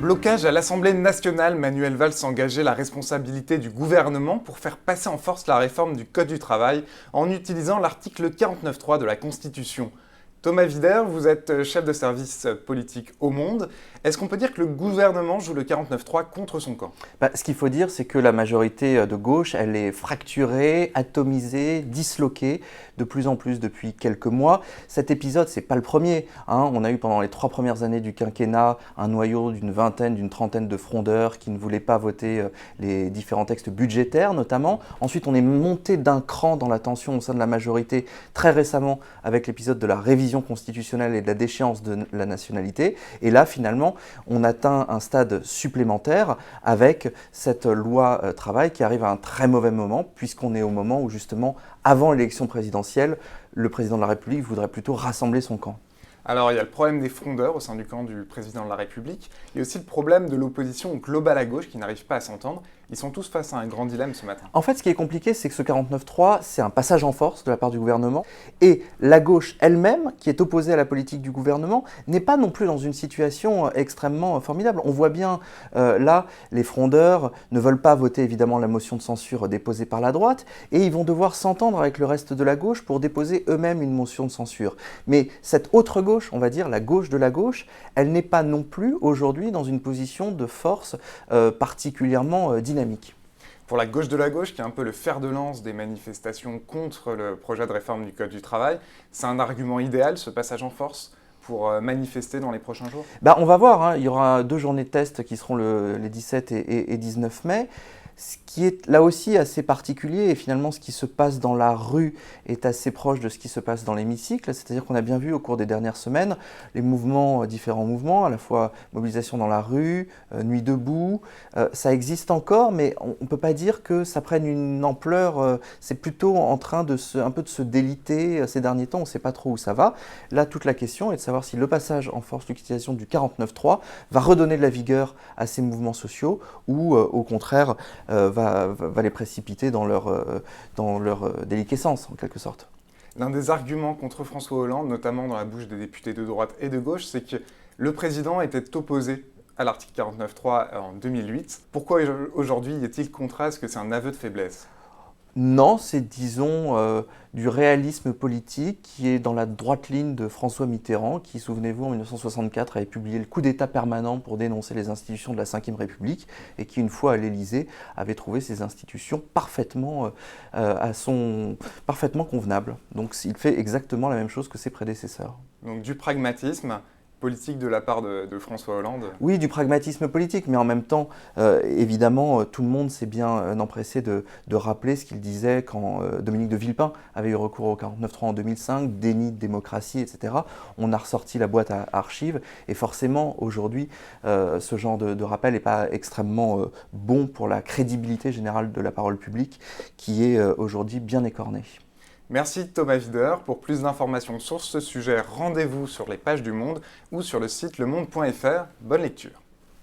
Blocage à l'Assemblée nationale, Manuel Valls engageait la responsabilité du gouvernement pour faire passer en force la réforme du Code du travail en utilisant l'article 49.3 de la Constitution. Thomas Wider, vous êtes chef de service politique au Monde. Est-ce qu'on peut dire que le gouvernement joue le 49.3 contre son camp ? Ce qu'il faut dire, c'est que la majorité de gauche, elle est fracturée, atomisée, disloquée de plus en plus depuis quelques mois. Cet épisode, c'est pas le premier. On a eu pendant les 3 premières années du quinquennat un noyau d'une vingtaine, d'une trentaine de frondeurs qui ne voulaient pas voter les différents textes budgétaires notamment. Ensuite, on est monté d'un cran dans la tension au sein de la majorité très récemment avec l'épisode de la révision constitutionnelle et de la déchéance de la nationalité. Et là, finalement, on atteint un stade supplémentaire avec cette loi travail qui arrive à un très mauvais moment, puisqu'on est au moment où, justement, avant l'élection présidentielle, le président de la République voudrait plutôt rassembler son camp. Alors, il y a le problème des frondeurs au sein du camp du président de la République. Il y a aussi le problème de l'opposition globale à gauche qui n'arrive pas à s'entendre. Ils sont tous face à un grand dilemme ce matin. En fait, ce qui est compliqué, c'est que ce 49.3, c'est un passage en force de la part du gouvernement. Et la gauche elle-même, qui est opposée à la politique du gouvernement, n'est pas non plus dans une situation extrêmement formidable. On voit bien, là, les frondeurs ne veulent pas voter évidemment la motion de censure déposée par la droite, et ils vont devoir s'entendre avec le reste de la gauche pour déposer eux-mêmes une motion de censure. Mais cette autre gauche, on va dire la gauche de la gauche, elle n'est pas non plus aujourd'hui dans une position de force particulièrement dynamique. Pour la gauche de la gauche, qui est un peu le fer de lance des manifestations contre le projet de réforme du Code du travail, c'est un argument idéal, ce passage en force, pour manifester dans les prochains jours ? On va voir, il y aura 2 journées de test qui seront les 17 et 19 mai. Ce qui est là aussi assez particulier, et finalement ce qui se passe dans la rue est assez proche de ce qui se passe dans l'hémicycle, c'est-à-dire qu'on a bien vu au cours des dernières semaines les mouvements, différents mouvements, à la fois mobilisation dans la rue, nuit debout, ça existe encore, mais on ne peut pas dire que ça prenne une ampleur, c'est plutôt en train de un peu de se déliter ces derniers temps, on ne sait pas trop où ça va. Là, toute la question est de savoir si le passage en force d'utilisation du 49.3 va redonner de la vigueur à ces mouvements sociaux ou au contraire va les précipiter dans leur déliquescence, en quelque sorte. L'un des arguments contre François Hollande, notamment dans la bouche des députés de droite et de gauche, c'est que le président était opposé à l'article 49.3 en 2008. Pourquoi aujourd'hui est-il contraint ? Est-ce que c'est un aveu de faiblesse ? Non, c'est, disons, du réalisme politique qui est dans la droite ligne de François Mitterrand, qui, souvenez-vous, en 1964, avait publié le coup d'État permanent pour dénoncer les institutions de la Ve République, et qui, une fois à l'Élysée, avait trouvé ces institutions parfaitement convenables. Donc il fait exactement la même chose que ses prédécesseurs. Donc du pragmatisme politique de la part de François Hollande ? Oui, du pragmatisme politique, mais en même temps, évidemment, tout le monde s'est bien empressé de rappeler ce qu'il disait quand Dominique de Villepin avait eu recours au 49.3 en 2005, déni de démocratie, etc. On a ressorti la boîte à archives, et forcément, aujourd'hui, ce genre de rappel n'est pas extrêmement bon pour la crédibilité générale de la parole publique, qui est aujourd'hui bien écornée. Merci Thomas Wider. Pour plus d'informations sur ce sujet, rendez-vous sur les pages du Monde ou sur le site lemonde.fr. Bonne lecture.